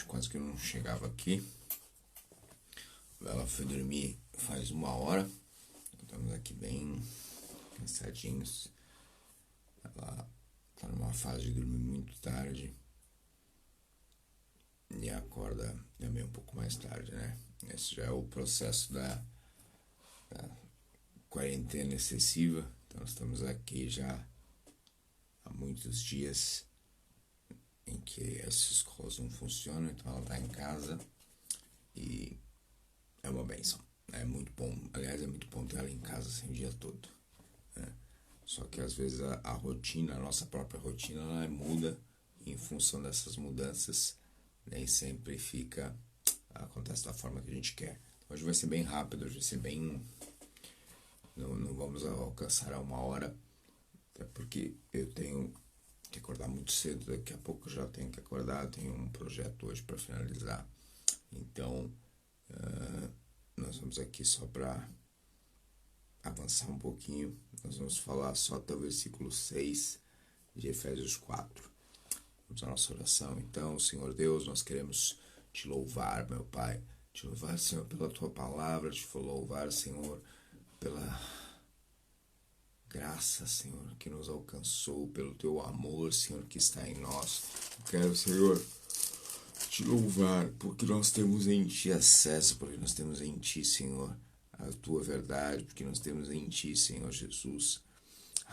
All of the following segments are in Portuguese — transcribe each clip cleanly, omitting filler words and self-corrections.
quase que eu não chegava aqui. Ela foi dormir faz 1 hora. Estamos aqui bem cansadinhos. Ela está numa fase de dormir muito tarde e acorda também um pouco mais tarde, né? Esse já é o processo da quarentena excessiva. Então estamos aqui já há muitos dias em que essas escolas não funcionam, então ela está em casa e é uma bênção. É muito bom, aliás, é muito bom ter ela em casa assim, o dia todo, né? Só que às vezes a rotina, a nossa própria rotina, ela muda e em função dessas mudanças nem sempre acontece da forma que a gente quer. Hoje vai ser bem rápido, hoje vai ser bem... Não vamos alcançar a 1 hora, até porque eu tenho que acordar muito cedo, daqui a pouco eu já tenho que acordar, eu tenho um projeto hoje para finalizar. Então, nós vamos aqui só para avançar um pouquinho. Nós vamos falar só até o versículo 6 de Efésios 4. Vamos à nossa oração. Então, Senhor Deus, nós queremos te louvar, meu Pai. Te louvar, Senhor, pela tua palavra. Te louvar, Senhor, pela graça, Senhor, que nos alcançou, pelo teu amor, Senhor, que está em nós. Eu quero, Senhor, te louvar, porque nós temos em ti acesso, porque nós temos em ti, Senhor, a tua verdade, porque nós temos em ti, Senhor Jesus,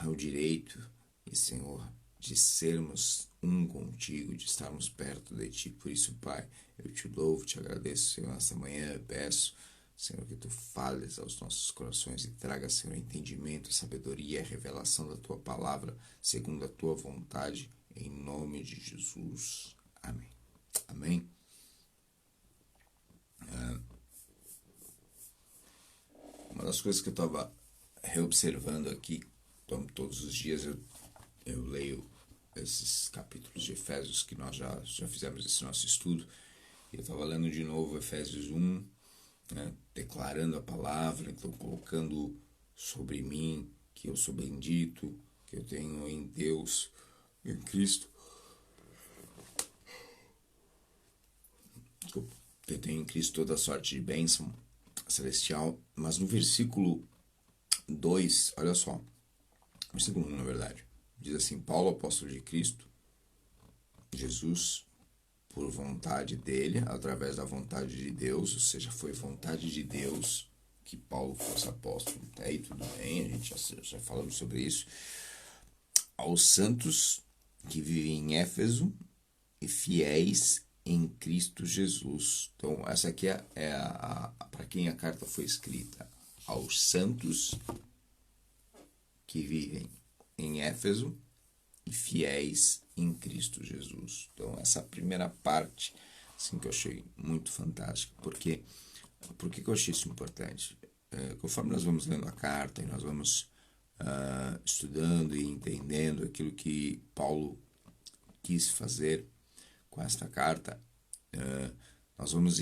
o direito, e Senhor, de sermos um contigo, de estarmos perto de ti. Por isso, Pai, eu te louvo, te agradeço, Senhor, nesta manhã eu peço, Senhor, que tu fales aos nossos corações e traga, Senhor, entendimento, sabedoria e revelação da tua palavra, segundo a tua vontade, em nome de Jesus. Amém. Amém. Uma das coisas que eu estava reobservando aqui, todos os dias eu leio esses capítulos de Efésios que nós já fizemos esse nosso estudo, e eu estava lendo de novo Efésios 1, né, declarando a palavra, então colocando sobre mim que eu sou bendito, que eu tenho em Deus, em Cristo, eu tenho em Cristo toda sorte de bênção celestial. Mas no versículo 2, olha só, versículo 1 na verdade, diz assim: Paulo, apóstolo de Cristo Jesus, por vontade dele, através da vontade de Deus, ou seja, foi vontade de Deus que Paulo fosse apóstolo. Até aí tudo bem, a gente já falamos sobre isso. Aos santos que vivem em Éfeso e fiéis em Cristo Jesus. Então, essa aqui é para quem a carta foi escrita. Aos santos que vivem em Éfeso e fiéis em Cristo Jesus. Então, essa primeira parte, assim, que eu achei muito fantástica. Por que eu achei isso importante? Conforme nós vamos lendo a carta e nós vamos estudando e entendendo aquilo que Paulo quis fazer com esta carta, nós vamos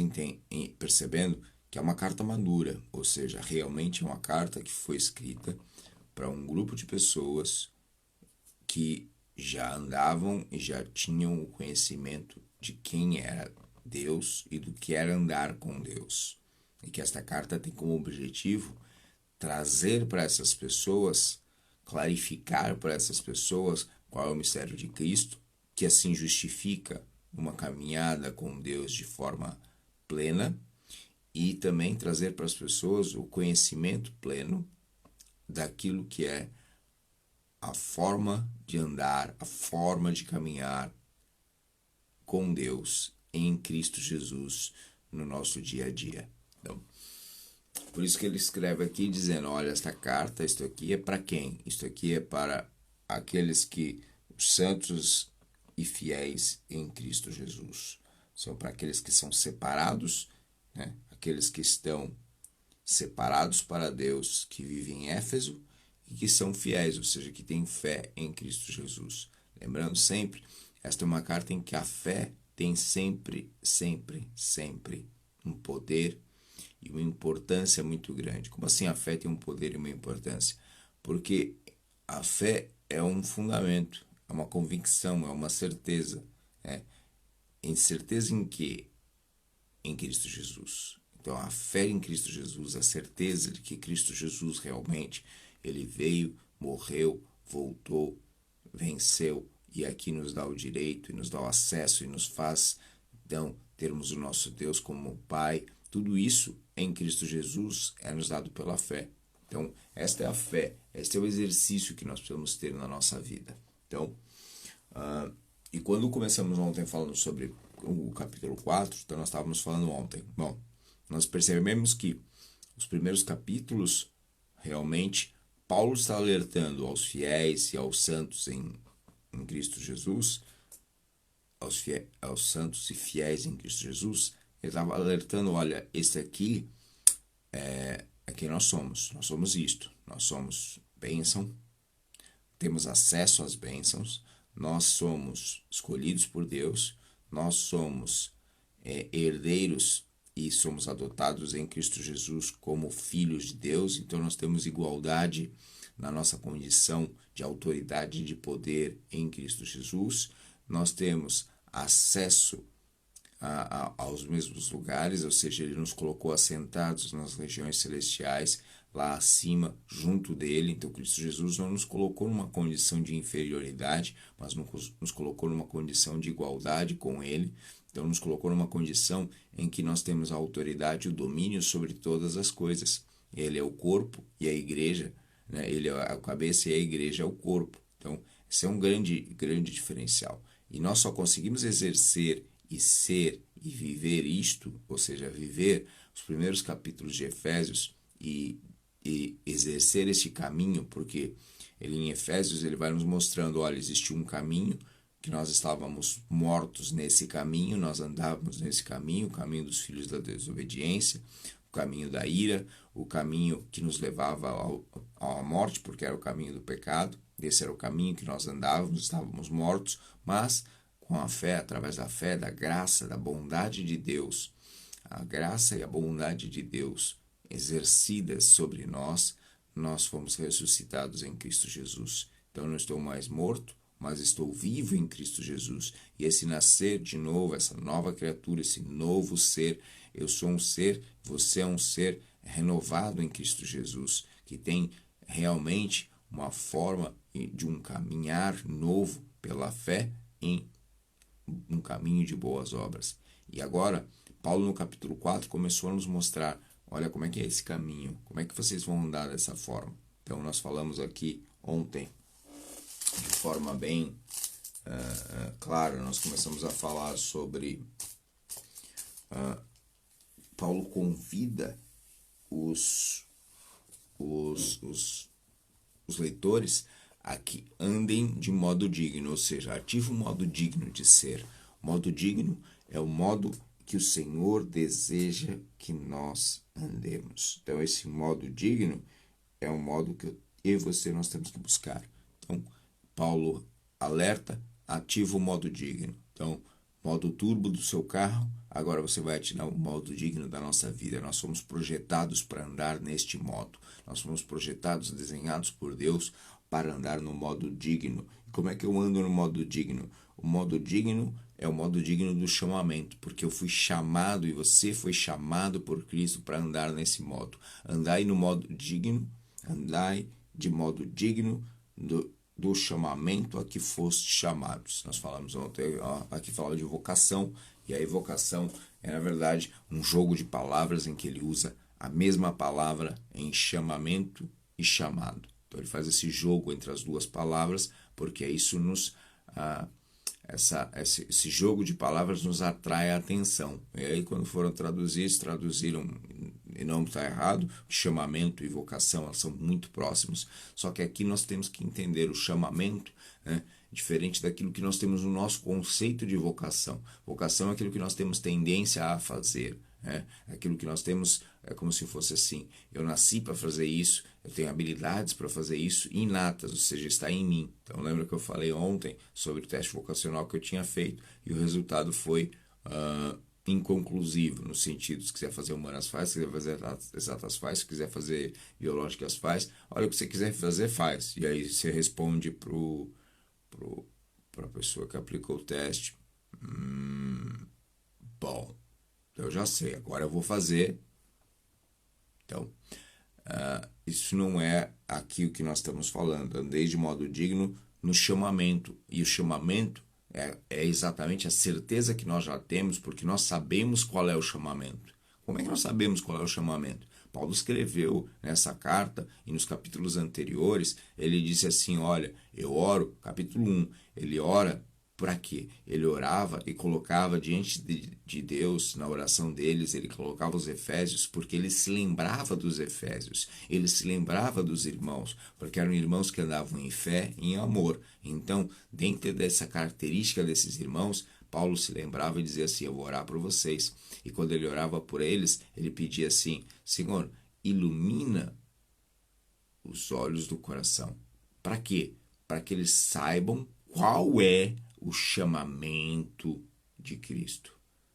percebendo que é uma carta madura, ou seja, realmente é uma carta que foi escrita para um grupo de pessoas que já andavam e já tinham o conhecimento de quem era Deus e do que era andar com Deus. E que esta carta tem como objetivo trazer para essas pessoas, clarificar para essas pessoas qual é o mistério de Cristo, que assim justifica uma caminhada com Deus de forma plena, e também trazer para as pessoas o conhecimento pleno daquilo que é a forma de andar, a forma de caminhar com Deus em Cristo Jesus no nosso dia a dia. Então, por isso que ele escreve aqui dizendo: olha, esta carta, isto aqui é para quem? Isto aqui é para aqueles que, os santos e fiéis em Cristo Jesus. São para aqueles que são separados, né? Aqueles que estão separados para Deus, que vivem em Éfeso e que são fiéis, ou seja, que têm fé em Cristo Jesus. Lembrando sempre, esta é uma carta em que a fé tem sempre um poder e uma importância muito grande. Como assim a fé tem um poder e uma importância? Porque a fé é um fundamento, é uma convicção, é uma certeza, né? em certeza em quê? Em Cristo Jesus. Então, a fé em Cristo Jesus, a certeza de que Cristo Jesus realmente, ele veio, morreu, voltou, venceu e aqui nos dá o direito e nos dá o acesso e nos faz, então, termos o nosso Deus como Pai. Tudo isso em Cristo Jesus é nos dado pela fé. Então, esta é a fé, este é o exercício que nós precisamos ter na nossa vida. Então, e quando começamos ontem falando sobre o capítulo 4, então nós estávamos falando ontem. Bom, nós percebemos que os primeiros capítulos, realmente, Paulo está alertando aos fiéis e aos santos em Cristo Jesus, aos santos e fiéis em Cristo Jesus, ele estava alertando, olha, esse aqui é quem nós somos. Nós somos isto. Nós somos bênção, temos acesso às bênçãos, nós somos escolhidos por Deus, nós somos herdeiros e somos adotados em Cristo Jesus como filhos de Deus, então nós temos igualdade na nossa condição de autoridade e de poder em Cristo Jesus, nós temos acesso aos mesmos lugares, ou seja, ele nos colocou assentados nas regiões celestiais, lá acima, junto dele. Então, Cristo Jesus não nos colocou numa condição de inferioridade, mas nos colocou numa condição de igualdade com ele. Então, nos colocou numa condição em que nós temos a autoridade e o domínio sobre todas as coisas. Ele é o corpo e a igreja, né? Ele é a cabeça e a igreja é o corpo. Então, esse é um grande diferencial. E nós só conseguimos exercer e ser e viver isto, ou seja, viver os primeiros capítulos de Efésios e exercer este caminho, porque ele em Efésios ele vai nos mostrando, olha, existe um caminho que nós estávamos mortos nesse caminho, nós andávamos nesse caminho, o caminho dos filhos da desobediência, o caminho da ira, o caminho que nos levava à morte, porque era o caminho do pecado, esse era o caminho que nós andávamos, estávamos mortos, mas com a fé, através da fé, da graça, da bondade de Deus, a graça e a bondade de Deus exercidas sobre nós, nós fomos ressuscitados em Cristo Jesus. Então, eu não estou mais morto, mas estou vivo em Cristo Jesus. E esse nascer de novo, essa nova criatura, esse novo ser, eu sou um ser, você é um ser renovado em Cristo Jesus, que tem realmente uma forma de um caminhar novo pela fé em um caminho de boas obras. E agora, Paulo no capítulo 4 começou a nos mostrar, olha como é que é esse caminho, como é que vocês vão andar dessa forma. Então nós falamos aqui ontem, de forma bem clara, nós começamos a falar sobre Paulo convida os leitores a que andem de modo digno, ou seja, ative um modo digno de ser. O modo digno é o modo que o Senhor deseja que nós andemos. Então, esse modo digno é um modo que eu e você nós temos que buscar. Então, Paulo alerta, ativa o modo digno. Então, modo turbo do seu carro, agora você vai ativar o modo digno da nossa vida. Nós somos projetados para andar neste modo. Nós somos projetados, desenhados por Deus para andar no modo digno. E como é que eu ando no modo digno? O modo digno é o modo digno do chamamento, porque eu fui chamado e você foi chamado por Cristo para andar nesse modo. Andai no modo digno, andai de modo digno do chamamento a que foste chamados. Nós falamos ontem, aqui falava de vocação, e a vocação é, na verdade, um jogo de palavras em que ele usa a mesma palavra em chamamento e chamado. Então ele faz esse jogo entre as duas palavras, porque isso esse jogo de palavras nos atrai a atenção. E aí quando foram traduzir, traduziram, e não está errado, chamamento e vocação, elas são muito próximos. Só que aqui nós temos que entender o chamamento, né, diferente daquilo que nós temos no nosso conceito de vocação. Vocação é aquilo que nós temos tendência a fazer. Aquilo que nós temos é como se fosse assim, eu nasci para fazer isso, eu tenho habilidades para fazer isso inatas, ou seja, está em mim. Então lembra que eu falei ontem sobre o teste vocacional que eu tinha feito e o resultado foi inconclusivo, no sentido, se quiser fazer humanas faz, se quiser fazer exatas faz, se quiser fazer biológicas faz, olha o que você quiser fazer faz, e aí você responde para a pessoa que aplicou o teste, Bom, eu já sei, agora eu vou fazer. Então, isso não é aqui o que nós estamos falando. Andei de modo digno no chamamento. E o chamamento é exatamente a certeza que nós já temos, porque nós sabemos qual é o chamamento. Como é que nós sabemos qual é o chamamento? Paulo escreveu nessa carta e nos capítulos anteriores, ele disse assim, olha, eu oro, capítulo 1, ele ora para quê? Ele orava e colocava diante de Deus, na oração deles, ele colocava os Efésios, porque ele se lembrava dos Efésios, ele se lembrava dos irmãos, porque eram irmãos que andavam em fé e em amor. Então, dentro dessa característica desses irmãos, Paulo se lembrava e dizia assim, eu vou orar por vocês. E quando ele orava por eles, ele pedia assim, Senhor, ilumina os olhos do coração. Para quê? Para que eles saibam qual é o chamamento de Cristo.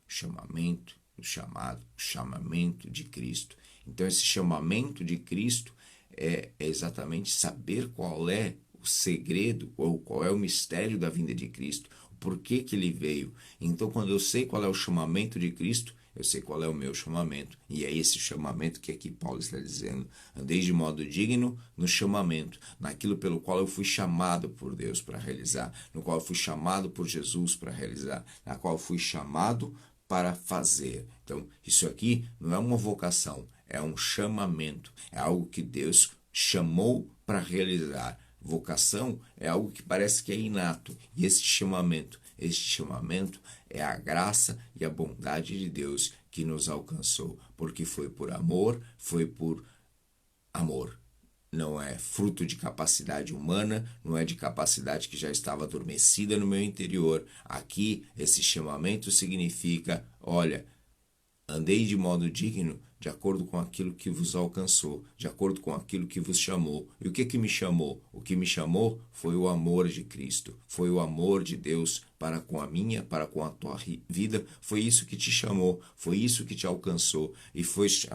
O chamamento, o chamado, o chamamento de Cristo. Então, esse chamamento de Cristo é exatamente saber qual é o segredo ou qual é o mistério da vinda de Cristo, o porquê que ele veio. Então, quando eu sei qual é o chamamento de Cristo, eu sei qual é o meu chamamento. E é esse chamamento que aqui Paulo está dizendo. Andei de modo digno no chamamento, naquilo pelo qual eu fui chamado por Deus para realizar, no qual eu fui chamado por Jesus para realizar, na qual eu fui chamado para fazer. Então, isso aqui não é uma vocação, é um chamamento, é algo que Deus chamou para realizar. Vocação é algo que parece que é inato. E este chamamento é a graça e a bondade de Deus que nos alcançou. Porque foi por amor, foi por amor. Não é fruto de capacidade humana, não é de capacidade que já estava adormecida no meu interior. Aqui, esse chamamento significa, olha, andei de modo digno, de acordo com aquilo que vos alcançou, de acordo com aquilo que vos chamou. E o que me chamou? O que me chamou foi o amor de Cristo, foi o amor de Deus para com a minha, para com a tua vida. Foi isso que te chamou, foi isso que te alcançou. E foste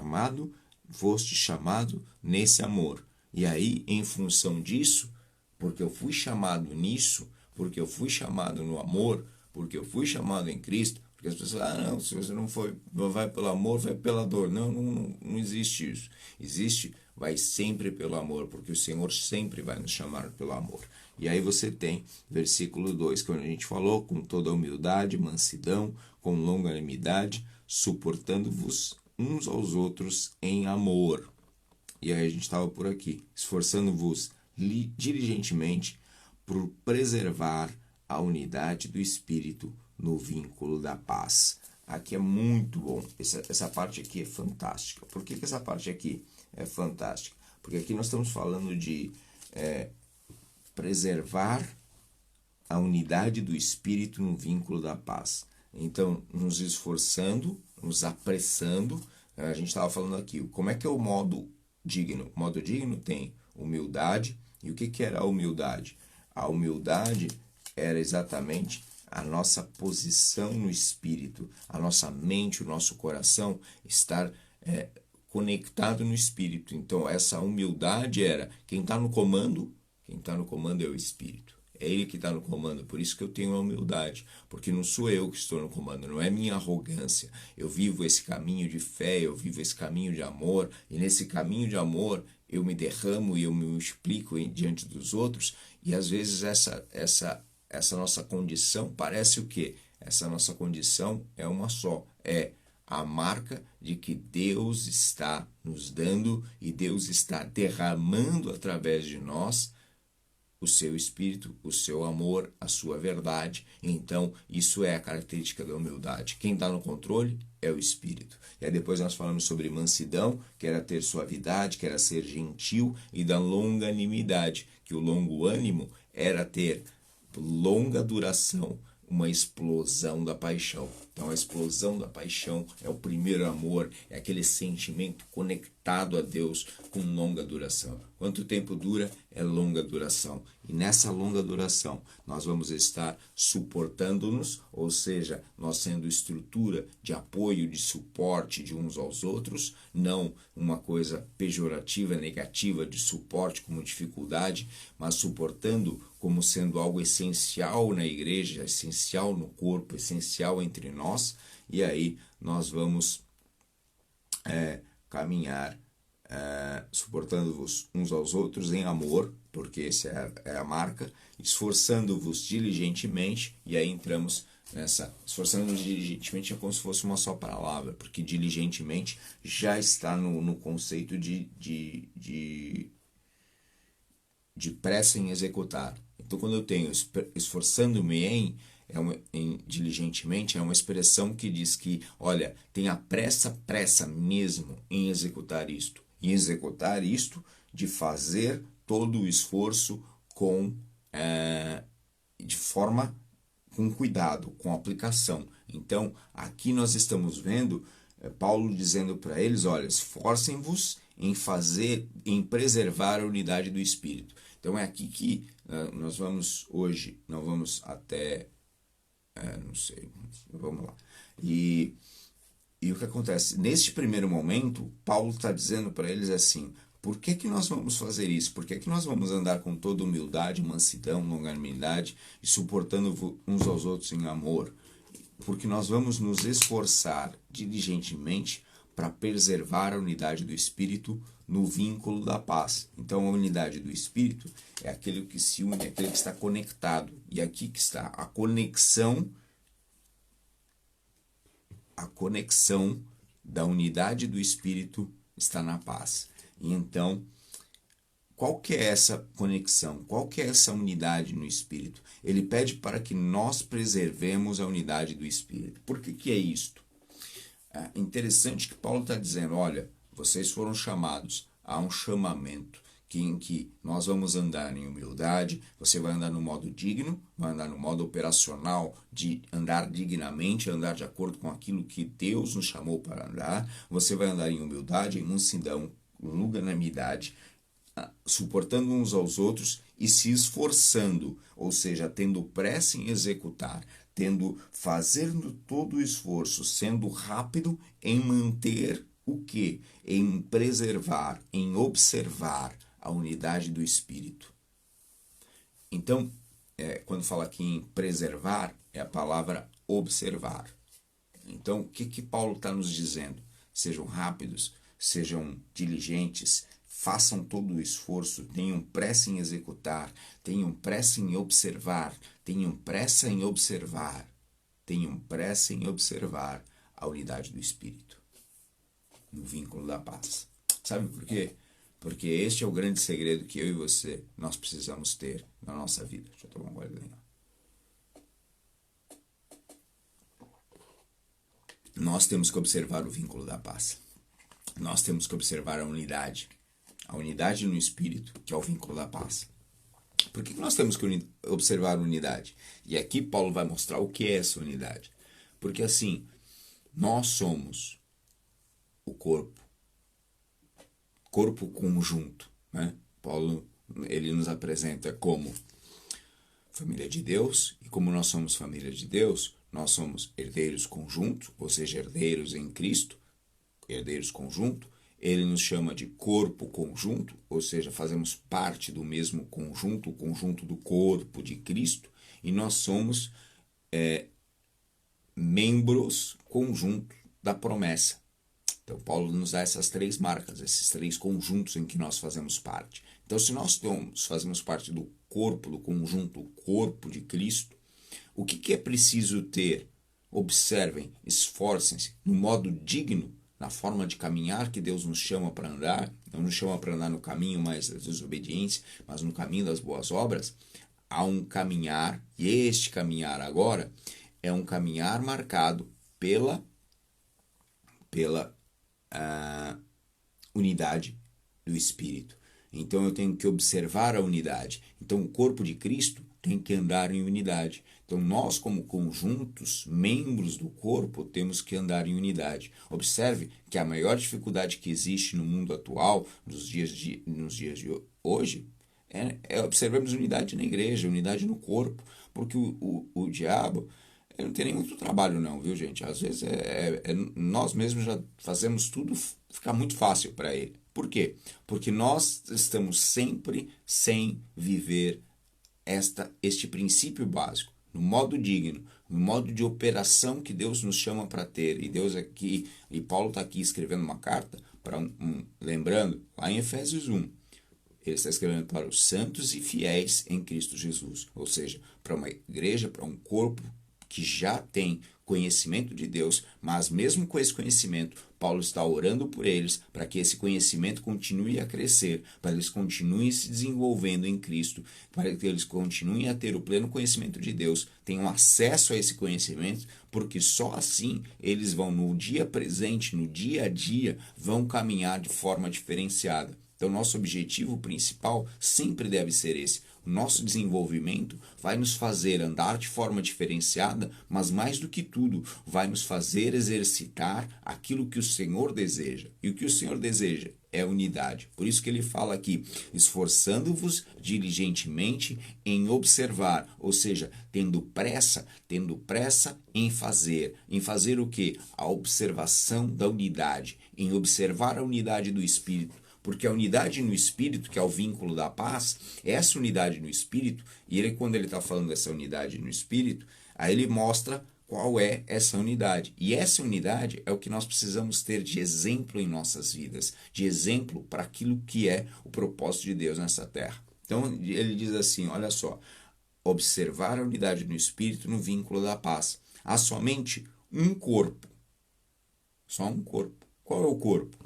chamado nesse amor. E aí, em função disso, porque eu fui chamado nisso, porque eu fui chamado no amor, porque eu fui chamado em Cristo, porque as pessoas, não, se você não vai pelo amor, vai pela dor. Não existe isso. Existe, vai sempre pelo amor, porque o Senhor sempre vai nos chamar pelo amor. E aí você tem, versículo 2, quando a gente falou, com toda humildade, mansidão, com longanimidade, suportando-vos uns aos outros em amor. E aí a gente estava por aqui, esforçando-vos diligentemente por preservar a unidade do Espírito no vínculo da paz. Aqui é muito bom, essa parte aqui é fantástica. Por que essa parte aqui é fantástica? Porque aqui nós estamos falando de preservar a unidade do Espírito no vínculo da paz. Então, nos esforçando, nos apressando, a gente estava falando aqui, como é que é o modo digno? O modo digno tem humildade. E o que era a humildade? A humildade era exatamente a nossa posição no Espírito, a nossa mente, o nosso coração estar conectado no Espírito. Então, essa humildade era quem está no comando é o Espírito. É Ele que está no comando, por isso que eu tenho a humildade, porque não sou eu que estou no comando, não é minha arrogância. Eu vivo esse caminho de fé, eu vivo esse caminho de amor, e nesse caminho de amor eu me derramo e eu me explico diante dos outros, e às vezes essa nossa condição parece o quê? Essa nossa condição é uma só, é a marca de que Deus está nos dando e Deus está derramando através de nós o seu Espírito, o seu amor, a sua verdade. Então, isso é a característica da humildade. Quem está no controle é o Espírito. E aí depois nós falamos sobre mansidão, que era ter suavidade, que era ser gentil, e da longanimidade, que o longo ânimo era ter longa duração, uma explosão da paixão. Então, a explosão da paixão é o primeiro amor, é aquele sentimento conectado a Deus com longa duração. Quanto tempo dura? É longa duração. E nessa longa duração, nós vamos estar suportando-nos, ou seja, nós sendo estrutura de apoio, de suporte de uns aos outros, não uma coisa pejorativa, negativa, de suporte como dificuldade, mas suportando como sendo algo essencial na igreja, essencial no corpo, essencial entre nós, e aí nós vamos caminhar suportando-vos uns aos outros em amor, porque essa é a marca, esforçando-vos diligentemente, e aí entramos nessa, esforçando-nos diligentemente é como se fosse uma só palavra, porque diligentemente já está no conceito de pressa em executar. Então, quando eu tenho esforçando-me diligentemente, é uma expressão que diz que, olha, tenha pressa mesmo em executar isto. Em executar isto, de fazer todo o esforço com cuidado, com aplicação. Então, aqui nós estamos vendo Paulo dizendo para eles, olha, esforcem-vos em preservar a unidade do Espírito. Então é aqui que nós vamos hoje, não vamos até, não sei, vamos lá. E o que acontece? Neste primeiro momento, Paulo está dizendo para eles assim, por que nós vamos fazer isso? Por que nós vamos andar com toda humildade, mansidão, longanimidade e suportando uns aos outros em amor? Porque nós vamos nos esforçar diligentemente para preservar a unidade do Espírito no vínculo da paz. Então, a unidade do Espírito é aquele que se une, é aquele que está conectado. E aqui que está a conexão da unidade do Espírito está na paz. E então, qual que é essa conexão? Qual que é essa unidade no Espírito? Ele pede para que nós preservemos a unidade do Espírito. Por que é isto? É interessante que Paulo está dizendo, olha, vocês foram chamados a um chamamento em que nós vamos andar em humildade, você vai andar no modo digno, vai andar no modo operacional de andar dignamente, andar de acordo com aquilo que Deus nos chamou para andar, você vai andar em humildade, em mansidão, em longanimidade, suportando uns aos outros e se esforçando, ou seja, tendo pressa em executar, fazendo todo o esforço, sendo rápido em manter o quê? Em preservar, em observar a unidade do Espírito. Então, quando fala aqui em preservar, é a palavra observar. Então, o que Paulo está nos dizendo? Sejam rápidos, sejam diligentes, façam todo o esforço, tenham pressa em executar, tenham pressa em observar, tenham pressa em observar a unidade do Espírito, no vínculo da paz. Sabe por quê? Porque este é o grande segredo que eu e você, nós precisamos ter na nossa vida. Deixa eu tomar um gole de linha. Nós temos que observar o vínculo da paz. Nós temos que observar a unidade no Espírito, que é o vínculo da paz. Por que nós temos que observar a unidade? E aqui Paulo vai mostrar o que é essa unidade. Porque assim, nós somos o corpo conjunto, né? Paulo, ele nos apresenta como família de Deus, e como nós somos família de Deus, nós somos herdeiros conjunto, ou seja, herdeiros em Cristo, herdeiros conjunto. Ele nos chama de corpo conjunto, ou seja, fazemos parte do mesmo conjunto, o conjunto do corpo de Cristo, e nós somos membros conjunto da promessa. Então, Paulo nos dá essas três marcas, esses três conjuntos em que nós fazemos parte. Então, se nós fazemos parte do corpo, do conjunto, o corpo de Cristo, o que é preciso ter? Observem, esforcem-se no modo digno, na forma de caminhar que Deus nos chama para andar, não nos chama para andar no caminho mais da desobediência, mas no caminho das boas obras. Há um caminhar, e este caminhar agora é um caminhar marcado pela unidade do Espírito. Então eu tenho que observar a unidade. Então o corpo de Cristo tem que andar em unidade. Então nós, como conjuntos, membros do corpo, temos que andar em unidade. Observe que a maior dificuldade que existe no mundo atual, nos dias de hoje, observamos unidade na igreja, unidade no corpo, porque o diabo não tem nem muito trabalho não, viu gente? Às vezes nós mesmos já fazemos tudo ficar muito fácil para ele. Por quê? Porque nós estamos sempre sem viver este princípio básico, no modo digno, no modo de operação que Deus nos chama para ter. E Deus aqui, e Paulo está aqui escrevendo uma carta, lembrando, lá em Efésios 1, ele está escrevendo para os santos e fiéis em Cristo Jesus, ou seja, para uma igreja, para um corpo que já tem conhecimento de Deus, mas mesmo com esse conhecimento, Paulo está orando por eles para que esse conhecimento continue a crescer, para que eles continuem se desenvolvendo em Cristo, para que eles continuem a ter o pleno conhecimento de Deus, tenham acesso a esse conhecimento, porque só assim eles vão, no dia presente, no dia a dia, vão caminhar de forma diferenciada. Então, nosso objetivo principal sempre deve ser esse. O nosso desenvolvimento vai nos fazer andar de forma diferenciada, mas mais do que tudo, vai nos fazer exercitar aquilo que o Senhor deseja. E o que o Senhor deseja é unidade. Por isso que ele fala aqui, esforçando-vos diligentemente em observar, ou seja, tendo pressa em fazer. Em fazer o quê? A observação da unidade, em observar a unidade do Espírito. Porque a unidade no Espírito, que é o vínculo da paz, essa unidade no Espírito, e ele, quando ele está falando dessa unidade no Espírito, aí ele mostra qual é essa unidade. E essa unidade é o que nós precisamos ter de exemplo em nossas vidas, de exemplo para aquilo que é o propósito de Deus nessa terra. Então ele diz assim, olha só, observar a unidade no Espírito no vínculo da paz. Há somente um corpo. Só um corpo. Qual é o corpo?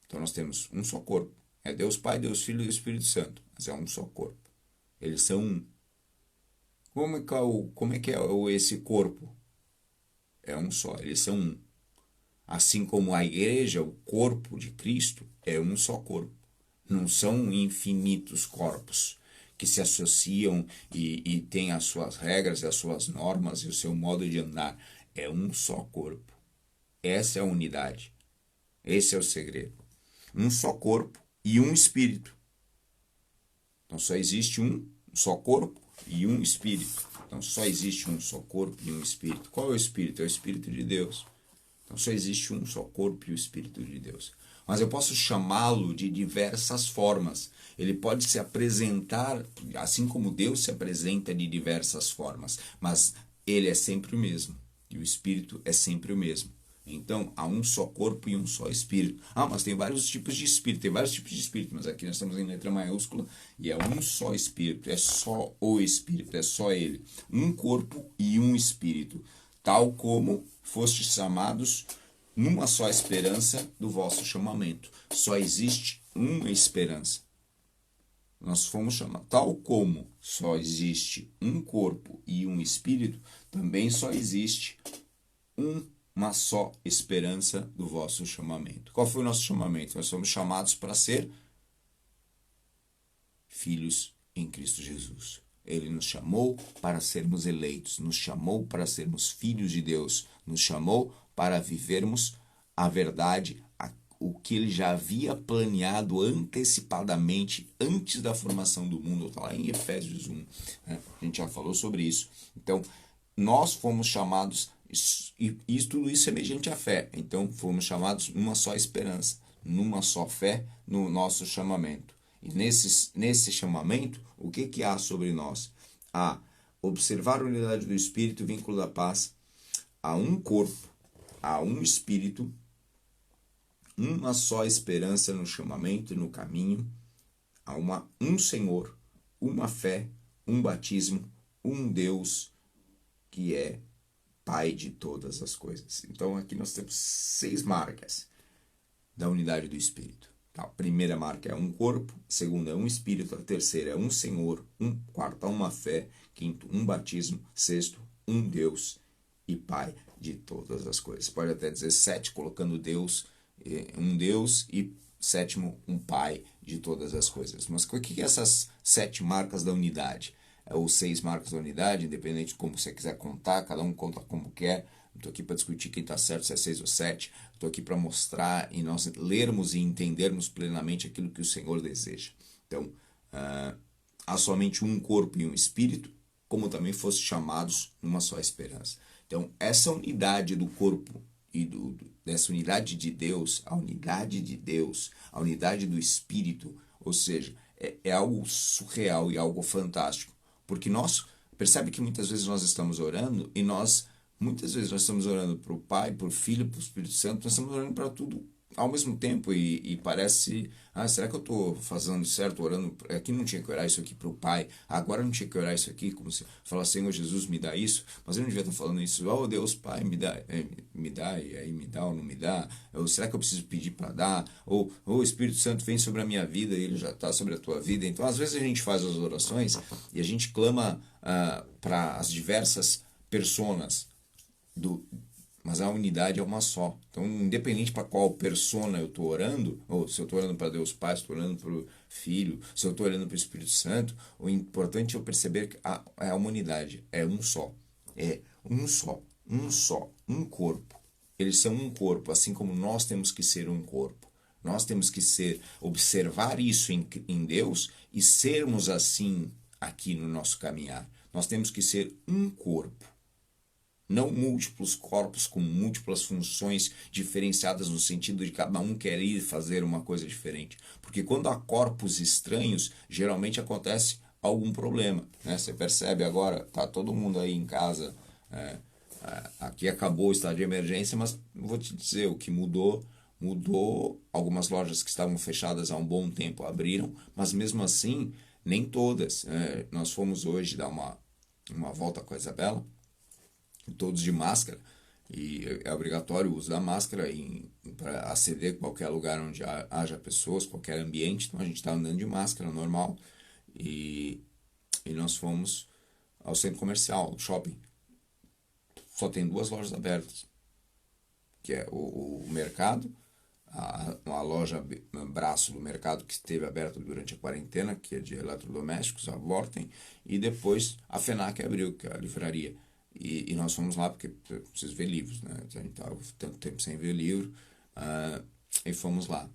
Então nós temos um só corpo. É Deus Pai, Deus Filho e Espírito Santo. Mas é um só corpo. Eles são um. Como é que é esse corpo? É um só, eles são um. Assim como a igreja, o corpo de Cristo, é um só corpo. Não são infinitos corpos que se associam e têm as suas regras, as suas normas e o seu modo de andar. É um só corpo. Essa é a unidade. Esse é o segredo. Um só corpo e um espírito. Então só existe um só corpo e um espírito. Então só existe um só corpo e um espírito. Qual é o espírito? É o Espírito de Deus. Então só existe um só corpo e o Espírito de Deus. Mas eu posso chamá-lo de diversas formas. Ele pode se apresentar, assim como Deus se apresenta de diversas formas, mas ele é sempre o mesmo. E o Espírito é sempre o mesmo. Então, há um só corpo e um só espírito. Mas tem vários tipos de espírito, mas aqui nós estamos em letra maiúscula e é um só espírito, é só o espírito, é só ele. Um corpo e um espírito, tal como fostes chamados numa só esperança do vosso chamamento. Só existe uma esperança. Nós fomos chamados, tal como só existe um corpo e um espírito, também só existe uma só esperança do vosso chamamento. Qual foi o nosso chamamento? Nós fomos chamados para ser filhos em Cristo Jesus. Ele nos chamou para sermos eleitos, nos chamou para sermos filhos de Deus, nos chamou para vivermos a verdade, o que ele já havia planeado antecipadamente, antes da formação do mundo. Está lá em Efésios 1, né? A gente já falou sobre isso. Então, nós fomos chamados, e tudo isso é mediante a fé. Então, fomos chamados numa só esperança, numa só fé, no nosso chamamento. E nesse chamamento, o que há sobre nós? Há observar a unidade do Espírito, vínculo da paz, há um corpo, há um Espírito, uma só esperança no chamamento e no caminho, há um Senhor, uma fé, um batismo, um Deus que é Pai de todas as coisas. Então aqui nós temos 6 marcas da unidade do Espírito. A primeira marca é um corpo, a segunda é um Espírito, a terceira é um Senhor, quarta uma fé, quinto um batismo, sexto um Deus e Pai de todas as coisas. Pode até dizer 7, colocando Deus, um Deus, e sétimo um Pai de todas as coisas. Mas o que é essas 7 marcas da unidade? Ou 6 marcas da unidade, independente de como você quiser contar, cada um conta como quer. Não estou aqui para discutir quem está certo, se é 6 ou 7. Estou aqui para mostrar e nós lermos e entendermos plenamente aquilo que o Senhor deseja. Então, há somente um corpo e um espírito, como também fossem chamados numa só esperança. Então, essa unidade do corpo e dessa unidade de Deus, a unidade de Deus, a unidade do Espírito, ou seja, é algo surreal e algo fantástico. Porque percebe que muitas vezes nós estamos orando e muitas vezes nós estamos orando para o Pai, para o Filho, para o Espírito Santo, nós estamos orando para tudo ao mesmo tempo e parece, será que eu estou fazendo certo, orando, aqui não tinha que orar isso aqui para o Pai, agora não tinha que orar isso aqui, como se falar, Senhor Jesus, me dá isso, mas eu não devia estar falando isso, Deus Pai, me dá, e aí me dá ou não me dá, ou será que eu preciso pedir para dar, ou o Espírito Santo vem sobre a minha vida e ele já está sobre a tua vida, então às vezes a gente faz as orações e a gente clama para as diversas personas mas a unidade é uma só. Então, independente para qual persona eu estou orando, ou se eu estou orando para Deus Pai, se eu estou orando para o Filho, se eu estou orando para o Espírito Santo, o importante é eu perceber que a humanidade é um só. É um só, um corpo. Eles são um corpo, assim como nós temos que ser um corpo. Nós temos que observar isso em Deus e sermos assim aqui no nosso caminhar. Nós temos que ser um corpo. Não múltiplos corpos com múltiplas funções diferenciadas no sentido de cada um querer fazer uma coisa diferente. Porque quando há corpos estranhos, geralmente acontece algum problema. Né? Você percebe agora, tá todo mundo aí em casa, aqui acabou o estado de emergência, mas vou te dizer, o que mudou, algumas lojas que estavam fechadas há um bom tempo abriram, mas mesmo assim, nem todas. Nós fomos hoje dar uma volta com a Isabela, todos de máscara, e é obrigatório o uso da máscara para aceder a qualquer lugar onde haja pessoas, qualquer ambiente. Então a gente está andando de máscara normal e nós fomos ao centro comercial, ao shopping. Só tem 2 lojas abertas, que é o mercado, a loja braço do mercado que esteve aberta durante a quarentena, que é de eletrodomésticos, a Vorten, e depois a FENAC abriu, que é a livraria. E nós fomos lá porque preciso ver livros, né? A gente estava tanto tempo sem ver livro, e fomos lá.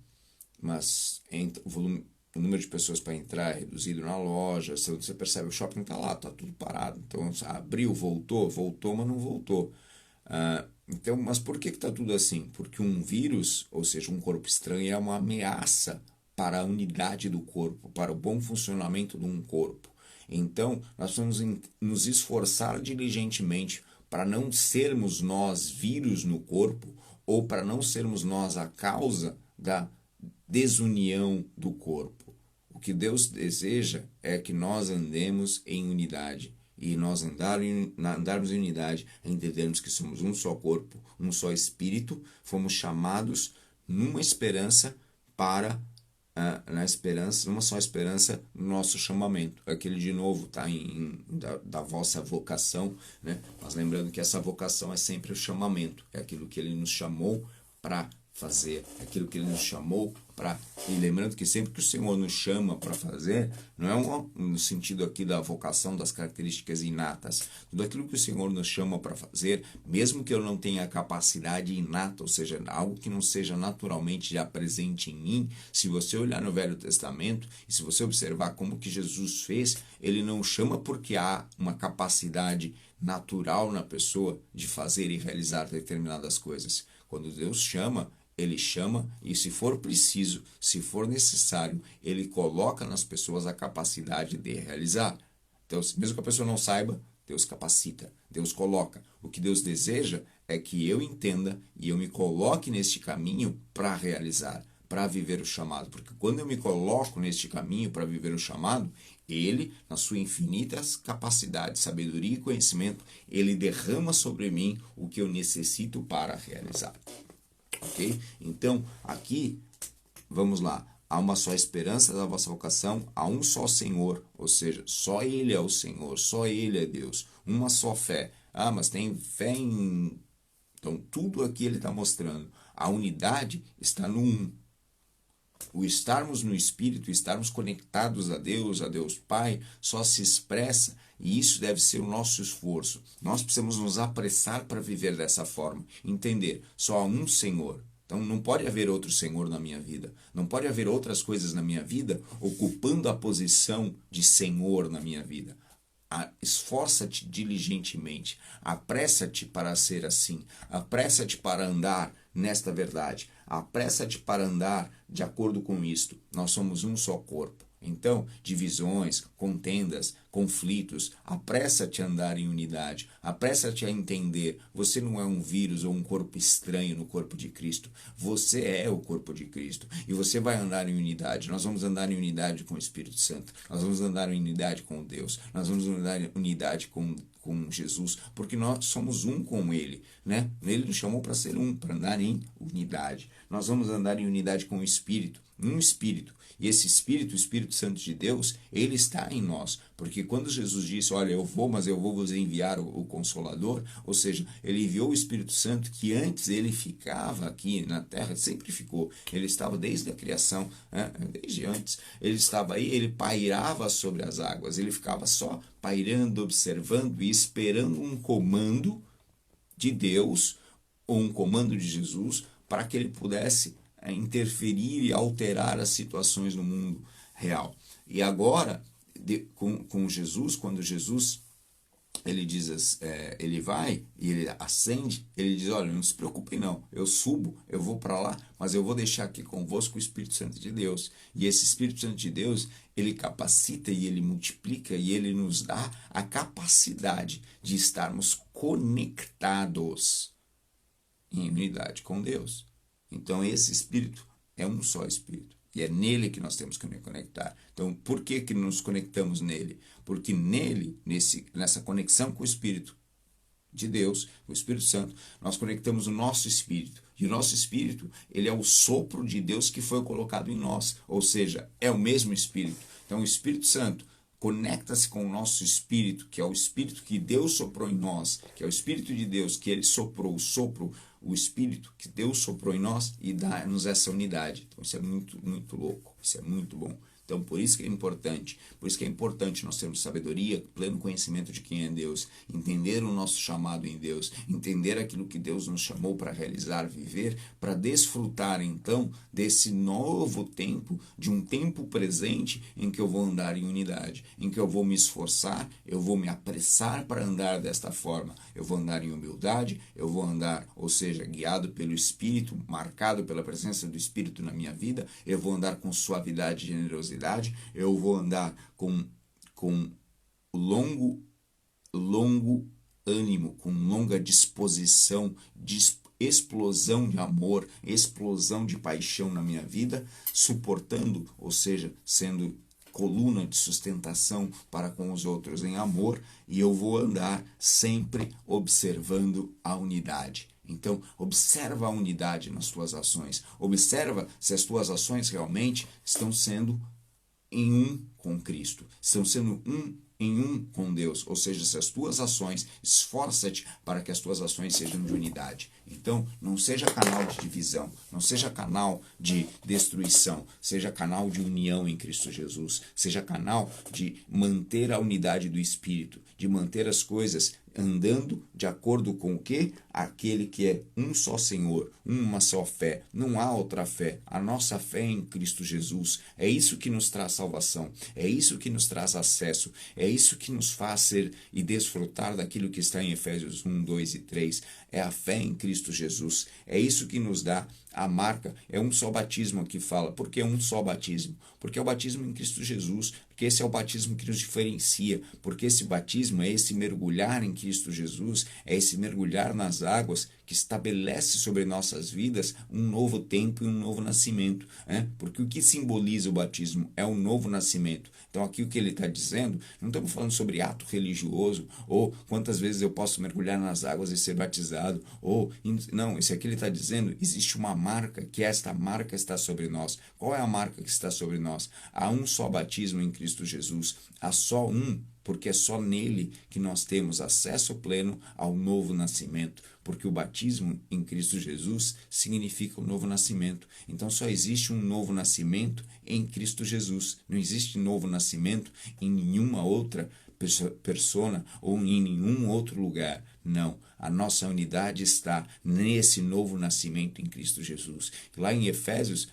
Mas o número de pessoas para entrar é reduzido na loja, você percebe, o shopping está lá, está tudo parado. Então, abriu, voltou, mas não voltou. Então, mas por que está tudo assim? Porque um vírus, ou seja, um corpo estranho, é uma ameaça para a unidade do corpo, para o bom funcionamento de um corpo. Então, nós precisamos nos esforçar diligentemente para não sermos nós vírus no corpo ou para não sermos nós a causa da desunião do corpo. O que Deus deseja é que nós andemos em unidade. E nós andarmos em unidade, entendermos que somos um só corpo, um só espírito, fomos chamados numa esperança numa só esperança no nosso chamamento. Aquele de novo está da vossa vocação, né? Mas lembrando que essa vocação é sempre o chamamento, é aquilo que ele nos chamou para fazer, é aquilo que ele nos chamou para. E lembrando que sempre que o Senhor nos chama para fazer, não é no sentido aqui da vocação, das características inatas, tudo aquilo que o Senhor nos chama para fazer, mesmo que eu não tenha a capacidade inata, ou seja, algo que não seja naturalmente já presente em mim, se você olhar no Velho Testamento e se você observar como que Jesus fez, ele não chama porque há uma capacidade natural na pessoa de fazer e realizar determinadas coisas. Quando Deus chama, ele chama e, se for preciso, se for necessário, ele coloca nas pessoas a capacidade de realizar. Então, mesmo que a pessoa não saiba, Deus capacita, Deus coloca. O que Deus deseja é que eu entenda e eu me coloque neste caminho para realizar, para viver o chamado. Porque quando eu me coloco neste caminho para viver o chamado, ele, na sua infinita capacidade, sabedoria e conhecimento, ele derrama sobre mim o que eu necessito para realizar. Ok? Então, aqui, vamos lá. Há uma só esperança da vossa vocação, há um só Senhor, ou seja, só Ele é o Senhor, só Ele é Deus. Uma só fé. Mas tem fé em... Então, tudo aqui ele está mostrando. A unidade está no um. O estarmos no Espírito, estarmos conectados a Deus Pai, só se expressa, e isso deve ser o nosso esforço. Nós precisamos nos apressar para viver dessa forma, entender, só há um Senhor. Então não pode haver outro Senhor na minha vida, não pode haver outras coisas na minha vida ocupando a posição de Senhor na minha vida. Esforça-te diligentemente, apressa-te para ser assim, apressa-te para andar nesta verdade, apressa-te para andar de acordo com isto. Nós somos um só corpo, Então, divisões, contendas, conflitos, apressa-te a andar em unidade, apressa-te a entender, você não é um vírus ou um corpo estranho no corpo de Cristo, você é o corpo de Cristo, e você vai andar em unidade, nós vamos andar em unidade com o Espírito Santo, nós vamos andar em unidade com Deus, nós vamos andar em unidade com Jesus, porque nós somos um com Ele, né? Ele nos chamou para ser um, para andar em unidade, nós vamos andar em unidade com o Espírito, um Espírito, e esse Espírito, o Espírito Santo de Deus, ele está em nós, porque quando Jesus disse, olha, eu vou, mas eu vou vos enviar o Consolador, ou seja, ele enviou o Espírito Santo, que antes ele ficava aqui na terra, sempre ficou, ele estava desde a criação, né? Desde antes, ele estava aí, ele pairava sobre as águas, ele ficava só pairando, observando e esperando um comando de Deus, ou um comando de Jesus, para que ele pudesse interferir e alterar as situações no mundo real. E agora, com Jesus, quando Jesus ele diz, ele vai e ele ascende, ele diz, olha, não se preocupem não, eu subo, eu vou para lá, mas eu vou deixar aqui convosco o Espírito Santo de Deus. E esse Espírito Santo de Deus, ele capacita e ele multiplica e ele nos dá a capacidade de estarmos conectados em unidade com Deus. Então esse Espírito é um só Espírito. E é nele que nós temos que nos conectar. Então, por que nos conectamos nele? Porque nele, nessa conexão com o Espírito de Deus, o Espírito Santo, nós conectamos o nosso Espírito. E o nosso Espírito, ele é o sopro de Deus que foi colocado em nós. Ou seja, é o mesmo Espírito. Então, o Espírito Santo conecta-se com o nosso Espírito, que é o Espírito que Deus soprou em nós, que é o Espírito de Deus, que ele soprou o Espírito que Deus soprou em nós e dá-nos essa unidade. Então isso é muito, muito louco, isso é muito bom. Então por isso que é importante nós termos sabedoria, pleno conhecimento de quem é Deus, entender o nosso chamado em Deus, entender aquilo que Deus nos chamou para realizar, viver, para desfrutar então desse novo tempo, de um tempo presente em que eu vou andar em unidade, em que eu vou me esforçar, eu vou me apressar para andar desta forma, eu vou andar em humildade, eu vou andar, ou seja, guiado pelo Espírito, marcado pela presença do Espírito na minha vida, eu vou andar com suavidade e generosidade, eu vou andar com longo ânimo, com longa disposição, explosão de amor, explosão de paixão na minha vida, suportando, ou seja, sendo coluna de sustentação para com os outros em amor, e eu vou andar sempre observando a unidade. Então, observa a unidade nas tuas ações, observa se as tuas ações realmente estão sendo em um com Cristo, estão sendo em um com Deus, ou seja, se as tuas ações, esforça-te para que as tuas ações sejam de unidade. Então, não seja canal de divisão, não seja canal de destruição, seja canal de união em Cristo Jesus, seja canal de manter a unidade do Espírito, de manter as coisas andando de acordo com o que? Aquele que é um só Senhor, uma só fé, não há outra fé, a nossa fé é em Cristo Jesus, é isso que nos traz salvação, é isso que nos traz acesso, é isso que nos faz ser e desfrutar daquilo que está em Efésios 1, 2 e 3, é a fé em Cristo Jesus, é isso que nos dá a marca, é um só batismo aqui fala, por que um só batismo? Porque é o batismo em Cristo Jesus, porque esse é o batismo que nos diferencia, porque esse batismo é esse mergulhar em Cristo Jesus, é esse mergulhar nas águas que estabelece sobre nossas vidas um novo tempo e um novo nascimento, né? Porque o que simboliza o batismo é o novo nascimento. Então aqui o que ele está dizendo, não estamos falando sobre ato religioso, ou quantas vezes eu posso mergulhar nas águas e ser batizado, ou não, isso aqui ele está dizendo, existe uma marca, que esta marca está sobre nós. Qual é a marca que está sobre nós? Há um só batismo em Cristo Jesus, há só um, porque é só nele que nós temos acesso pleno ao novo nascimento, porque o batismo em Cristo Jesus significa o novo nascimento. Então só existe um novo nascimento em Cristo Jesus, não existe novo nascimento em nenhuma outra persona ou em nenhum outro lugar. Não, a nossa unidade está nesse novo nascimento em Cristo Jesus. Lá em Efésios,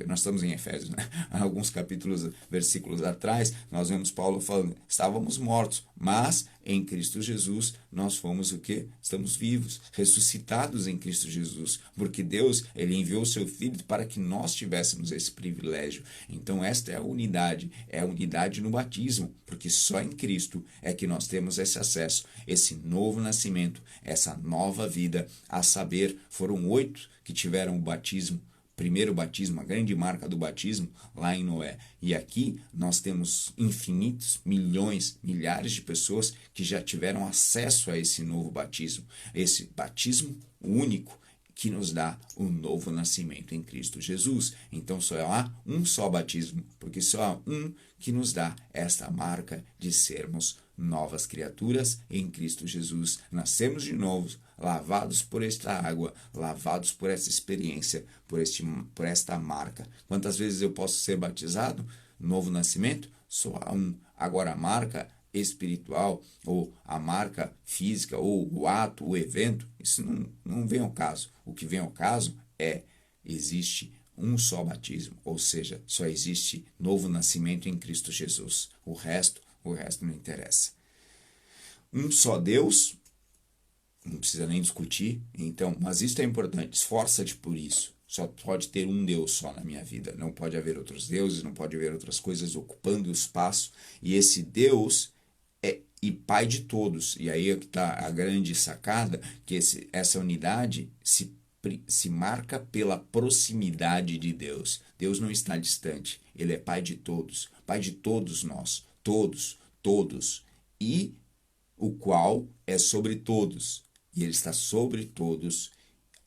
nós estamos em Efésios, né? Há alguns capítulos, versículos atrás, nós vemos Paulo falando, estávamos mortos, mas em Cristo Jesus, nós fomos o quê? Estamos vivos, ressuscitados em Cristo Jesus, porque Deus, ele enviou o seu Filho para que nós tivéssemos esse privilégio. Então esta é a unidade no batismo, porque só em Cristo é que nós temos esse acesso, esse novo nascimento, essa nova vida, a saber, foram 8 que tiveram o batismo, primeiro batismo, a grande marca do batismo, lá em Noé. E aqui nós temos infinitos, milhões, milhares de pessoas que já tiveram acesso a esse novo batismo. Esse batismo único que nos dá o novo nascimento em Cristo Jesus. Então só há um só batismo, porque só há um que nos dá esta marca de sermos novas criaturas em Cristo Jesus. Nascemos de novo, lavados por esta água, lavados por essa experiência, por esta marca. Quantas vezes eu posso ser batizado? Novo nascimento? Só há um. Agora a marca espiritual, ou a marca física, ou o ato, o evento, isso não vem ao caso. O que vem ao caso existe um só batismo, ou seja, só existe novo nascimento em Cristo Jesus. O resto não interessa. Um só Deus, não precisa nem discutir, então, mas isso é importante, esforça-te por isso. Só pode ter um Deus só na minha vida, não pode haver outros deuses, não pode haver outras coisas ocupando o espaço, e esse Deus é e Pai de todos. E aí é que está a grande sacada, que essa unidade se marca pela proximidade de Deus. Deus não está distante, ele é Pai de todos nós, todos, e o qual é sobre todos, e ele está sobre todos,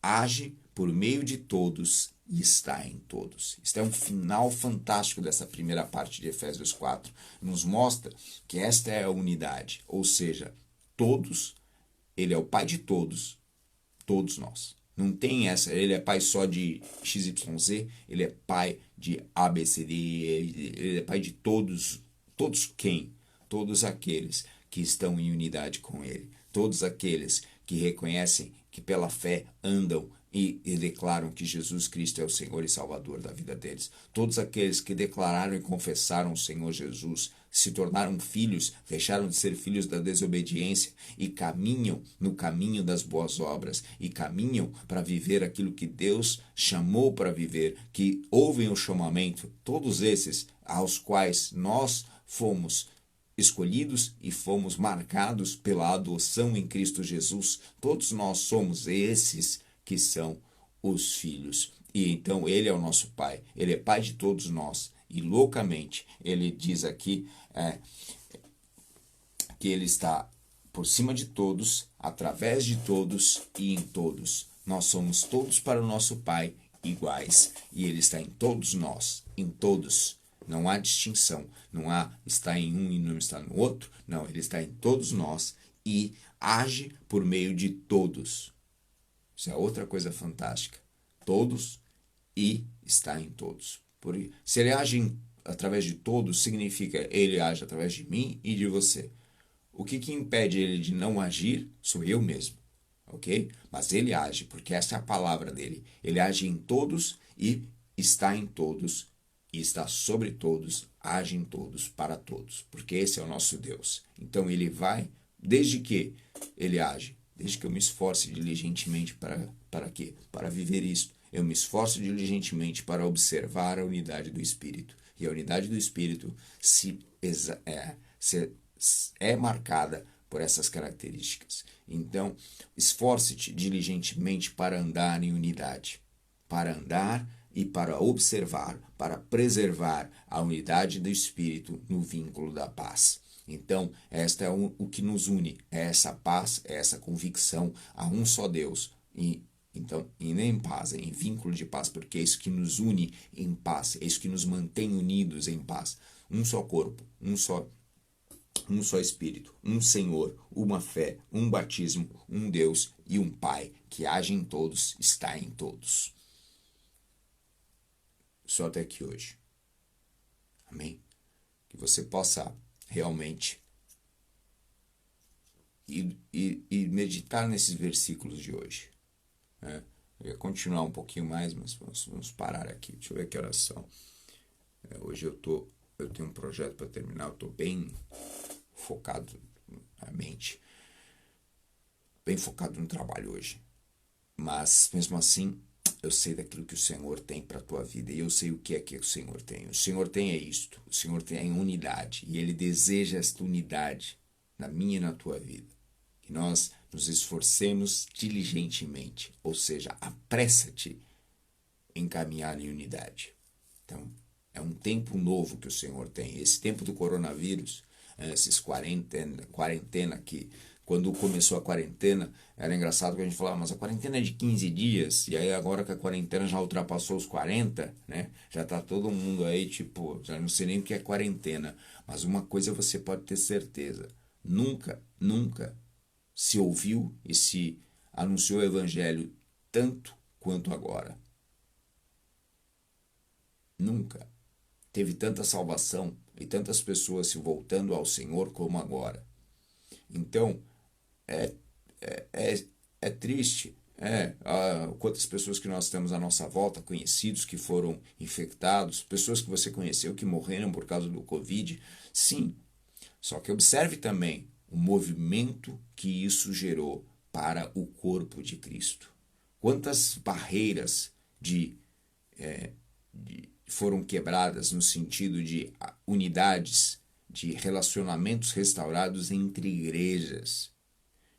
age por meio de todos e está em todos. Isso é um final fantástico dessa primeira parte de Efésios 4. Nos mostra que esta é a unidade, ou seja, todos, ele é o Pai de todos nós. Não tem essa, ele é pai só de XYZ, ele é pai de ABCD, ele é pai de todos quem? Todos aqueles que estão em unidade com ele, todos aqueles que reconhecem que pela fé andam e declaram que Jesus Cristo é o Senhor e Salvador da vida deles. Todos aqueles que declararam e confessaram o Senhor Jesus, se tornaram filhos, deixaram de ser filhos da desobediência e caminham no caminho das boas obras e caminham para viver aquilo que Deus chamou para viver, que ouvem o chamamento, todos esses aos quais nós fomos escolhidos e fomos marcados pela adoção em Cristo Jesus. Todos nós somos esses que são os filhos. E então ele é o nosso Pai, ele é Pai de todos nós. E loucamente, ele diz aqui que ele está por cima de todos, através de todos e em todos. Nós somos todos para o nosso Pai iguais. E ele está em todos nós, em todos. Não há distinção, não há está em um e não está no outro. Não, ele está em todos nós e age por meio de todos. Isso é outra coisa fantástica. Todos e está em todos. Se ele age através de todos, significa ele age através de mim e de você. O que impede ele de não agir sou eu mesmo, ok? Mas ele age, porque essa é a palavra dele. Ele age em todos e está em todos, e está sobre todos, age em todos, para todos, porque esse é o nosso Deus. Então ele vai, desde que ele age, desde que eu me esforce diligentemente para quê? Para viver isto. Eu me esforço diligentemente para observar a unidade do Espírito. E a unidade do Espírito é marcada por essas características. Então, esforce-te diligentemente para andar em unidade. Para andar e para observar, para preservar a unidade do Espírito no vínculo da paz. Então, esta é o que nos une. É essa paz, é essa convicção a um só Deus. Então, e nem em paz, é em vínculo de paz, porque é isso que nos une em paz, é isso que nos mantém unidos em paz. Um só corpo, um só Espírito, um Senhor, uma fé, um batismo, um Deus e um Pai que age em todos, está em todos. Só até aqui hoje. Amém? Que você possa realmente ir meditar nesses versículos de hoje. Eu ia continuar um pouquinho mais, mas vamos parar aqui. Deixa eu ver que horas são. Hoje eu tenho um projeto para terminar, eu estou bem focado. minha mente bem focado no trabalho hoje. Mas, mesmo assim, eu sei daquilo que o Senhor tem para a tua vida. E eu sei o que é que o Senhor tem. O Senhor tem é isto. O Senhor tem unidade. E Ele deseja esta unidade na minha e na tua vida. Que nós nos esforcemos diligentemente. Ou seja, apressa-te em caminhar em unidade. Então, é um tempo novo que o Senhor tem. Esse tempo do coronavírus, esses quarentena que... Quando começou a quarentena, era engraçado que a gente falava, mas a quarentena é de 15 dias, e aí agora que a quarentena já ultrapassou os 40, né? Já tá todo mundo aí, tipo, já não sei nem o que é quarentena. Mas uma coisa você pode ter certeza, nunca se ouviu e se anunciou o evangelho tanto quanto agora. Nunca teve tanta salvação e tantas pessoas se voltando ao Senhor como agora. Então, é triste, quantas pessoas que nós temos à nossa volta, conhecidos que foram infectados, pessoas que você conheceu que morreram por causa do Covid, sim. Só que observe também o movimento que isso gerou para o corpo de Cristo. Quantas barreiras foram quebradas no sentido de unidades, de relacionamentos restaurados entre igrejas,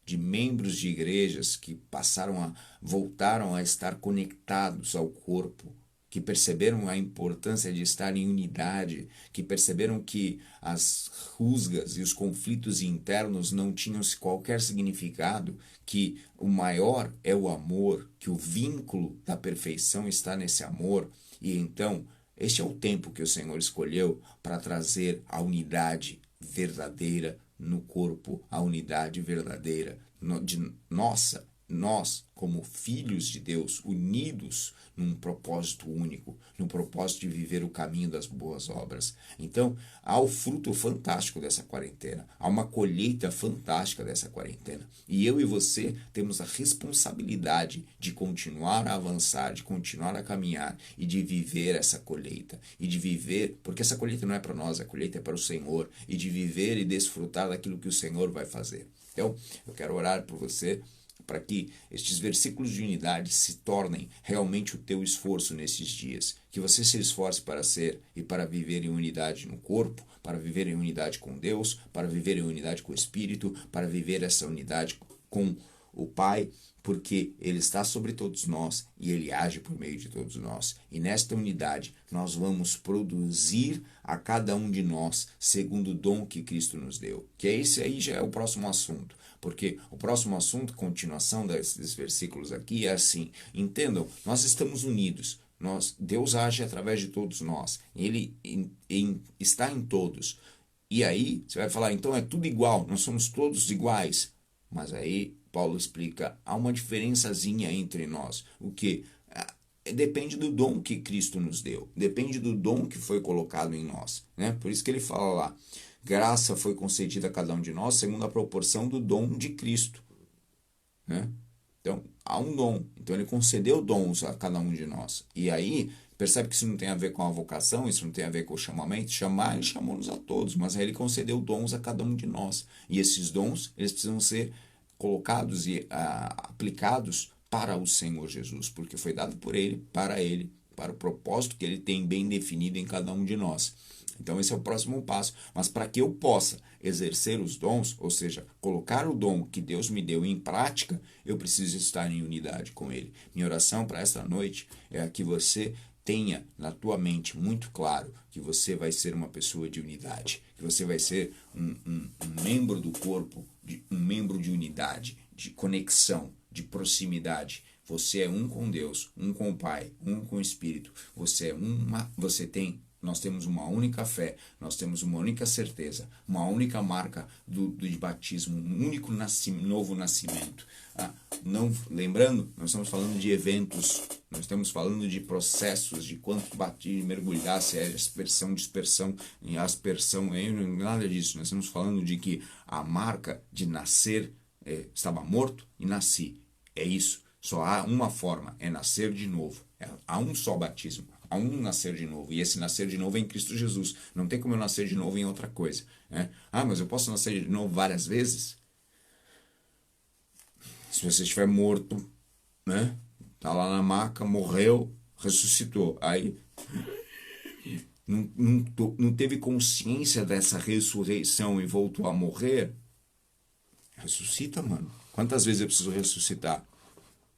de membros de igrejas que voltaram a estar conectados ao corpo, que perceberam a importância de estar em unidade, que perceberam que as rusgas e os conflitos internos não tinham qualquer significado, que o maior é o amor, que o vínculo da perfeição está nesse amor. E então, este é o tempo que o Senhor escolheu para trazer a unidade verdadeira no corpo, a unidade verdadeira de nós como filhos de Deus, unidos num propósito único, no propósito de viver o caminho das boas obras. Então, há o fruto fantástico dessa quarentena, há uma colheita fantástica dessa quarentena. E eu e você temos a responsabilidade de continuar a avançar, de continuar a caminhar e de viver essa colheita. E de viver, porque essa colheita não é para nós, a colheita é para o Senhor. E de viver e desfrutar daquilo que o Senhor vai fazer. Então, eu quero orar por você, para que estes versículos de unidade se tornem realmente o teu esforço nesses dias. Que você se esforce para ser e para viver em unidade no corpo, para viver em unidade com Deus, para viver em unidade com o Espírito, para viver essa unidade com o Pai, porque Ele está sobre todos nós e Ele age por meio de todos nós. E nesta unidade nós vamos produzir a cada um de nós segundo o dom que Cristo nos deu. Que esse aí já é o próximo assunto. Porque o próximo assunto, continuação desses versículos aqui, é assim: entendam, nós estamos unidos. Deus age através de todos nós. Ele está em todos. E aí você vai falar, então é tudo igual, nós somos todos iguais. Mas aí Paulo explica, há uma diferençazinha entre nós. O que? Depende do dom que Cristo nos deu. Depende do dom que foi colocado em nós. Né? Por isso que ele fala lá, graça foi concedida a cada um de nós segundo a proporção do dom de Cristo. Né? Então, há um dom. Então, ele concedeu dons a cada um de nós. E aí, percebe que isso não tem a ver com a vocação, isso não tem a ver com o chamamento. Chamar, ele chamou-nos a todos, mas aí ele concedeu dons a cada um de nós. E esses dons, eles precisam ser colocados e aplicados para o Senhor Jesus, porque foi dado por Ele, para o propósito que Ele tem bem definido em cada um de nós. Então esse é o próximo passo. Mas para que eu possa exercer os dons, ou seja, colocar o dom que Deus me deu em prática, eu preciso estar em unidade com Ele. Minha oração para esta noite é que você tenha na tua mente muito claro que você vai ser uma pessoa de unidade, que você vai ser um membro do corpo, um membro de unidade, de conexão, de proximidade. Você é um com Deus, um com o Pai, um com o Espírito. Nós temos uma única fé, nós temos uma única certeza, uma única marca de batismo, um único novo nascimento. Lembrando, nós estamos falando de eventos, nós estamos falando de processos, de quanto batir, mergulhar, se é dispersão, aspersão, nada disso. Nós estamos falando de que a marca de nascer, estava morto e nasci. É isso. Só há uma forma, é nascer de novo. Há um só batismo. Há um nascer de novo, e esse nascer de novo é em Cristo Jesus. Não tem como eu nascer de novo em outra coisa. Né? Mas eu posso nascer de novo várias vezes? Se você estiver morto, né? Tá lá na maca, morreu, ressuscitou. Aí não teve consciência dessa ressurreição e voltou a morrer. Ressuscita, mano. Quantas vezes eu preciso ressuscitar?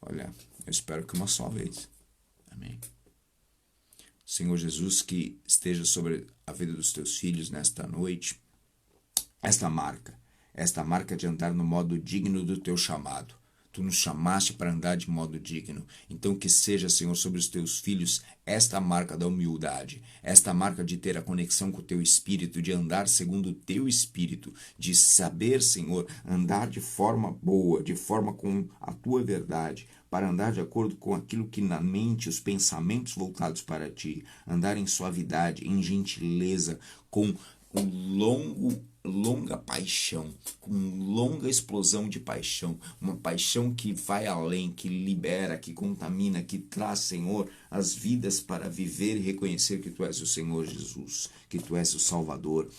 Olha, eu espero que uma só vez. Amém. Senhor Jesus, que esteja sobre a vida dos teus filhos nesta noite. Esta marca de andar no modo digno do teu chamado. Tu nos chamaste para andar de modo digno. Então que seja, Senhor, sobre os teus filhos esta marca da humildade, esta marca de ter a conexão com o teu espírito, de andar segundo o teu espírito, de saber, Senhor, andar de forma boa, de forma com a tua verdade, para andar de acordo com aquilo que na mente, os pensamentos voltados para ti, andar em suavidade, em gentileza, com longa paixão, com longa explosão de paixão, uma paixão que vai além, que libera, que contamina, que traz, Senhor, as vidas para viver e reconhecer que Tu és o Senhor Jesus, que Tu és o Salvador,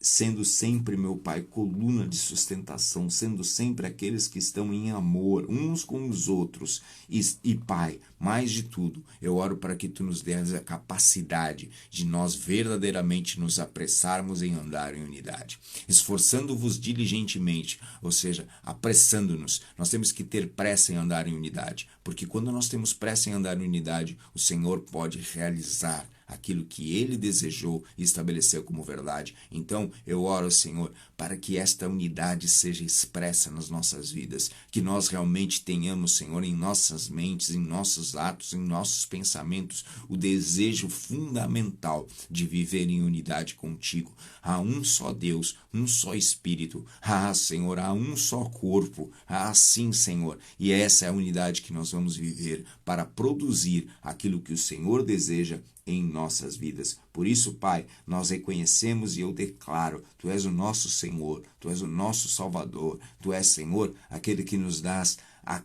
sendo sempre, meu Pai, coluna de sustentação, sendo sempre aqueles que estão em amor uns com os outros. E Pai, mais de tudo, eu oro para que Tu nos dês a capacidade de nós verdadeiramente nos apressarmos em andar em unidade, esforçando-vos diligentemente, ou seja, apressando-nos. Nós temos que ter pressa em andar em unidade, porque quando nós temos pressa em andar em unidade, o Senhor pode realizar aquilo que Ele desejou e estabeleceu como verdade. Então, eu oro, Senhor, para que esta unidade seja expressa nas nossas vidas, que nós realmente tenhamos, Senhor, em nossas mentes, em nossos atos, em nossos pensamentos, o desejo fundamental de viver em unidade contigo. Há um só Deus, um só Espírito. Senhor, há um só corpo. Sim, Senhor. E essa é a unidade que nós vamos viver para produzir aquilo que o Senhor deseja em nossas vidas. Por isso, Pai, nós reconhecemos e eu declaro, Tu és o nosso Senhor, Tu és o nosso Salvador, Tu és, Senhor, aquele que nos dás a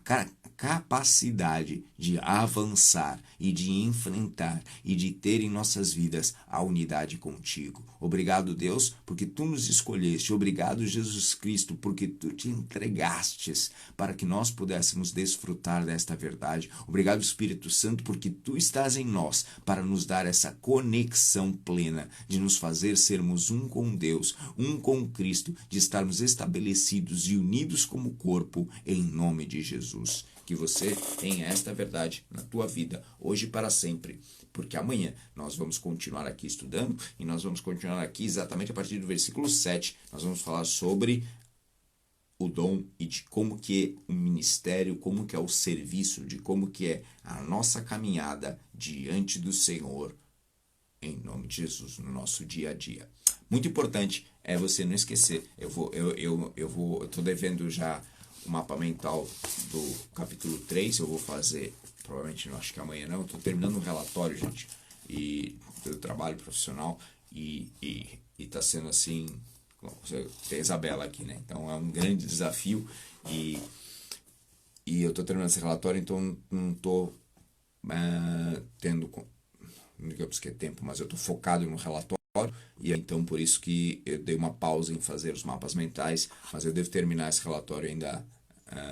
capacidade de avançar e de enfrentar e de ter em nossas vidas a unidade contigo. Obrigado, Deus, porque Tu nos escolheste. Obrigado, Jesus Cristo, porque Tu te entregastes para que nós pudéssemos desfrutar desta verdade. Obrigado, Espírito Santo, porque Tu estás em nós para nos dar essa conexão plena, de nos fazer sermos um com Deus, um com Cristo, de estarmos estabelecidos e unidos como corpo em nome de Jesus. Que você tenha esta verdade na tua vida, hoje e para sempre, porque amanhã nós vamos continuar aqui estudando e nós vamos continuar aqui exatamente a partir do versículo 7, nós vamos falar sobre o dom e de como que é o ministério, como que é o serviço, de como que é a nossa caminhada diante do Senhor, em nome de Jesus, no nosso dia a dia. Muito importante é você não esquecer, eu tô devendo já o mapa mental do capítulo 3, eu vou fazer, provavelmente não, acho que amanhã não, eu tô terminando um relatório, gente, e do trabalho profissional, e tá sendo assim, tem a Isabela aqui, né, então é um grande desafio, e eu tô terminando esse relatório, então não tô tendo, não digamos que é tempo, mas eu tô focado no relatório, e então por isso que eu dei uma pausa em fazer os mapas mentais, mas eu devo terminar esse relatório ainda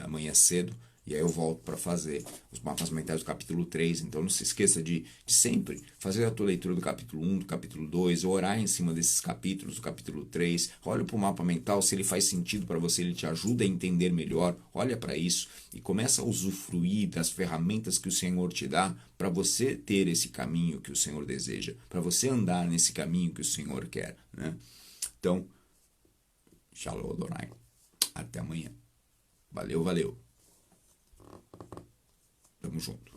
amanhã cedo, e aí eu volto para fazer os mapas mentais do capítulo 3. Então não se esqueça de sempre fazer a tua leitura do capítulo 1, do capítulo 2, orar em cima desses capítulos do capítulo 3. Olha para o mapa mental, se ele faz sentido para você, ele te ajuda a entender melhor. Olha para isso e começa a usufruir das ferramentas que o Senhor te dá para você ter esse caminho que o Senhor deseja, para você andar nesse caminho que o Senhor quer, né? Então, Shalom Adonai. Até amanhã. Valeu, valeu. Tamo junto.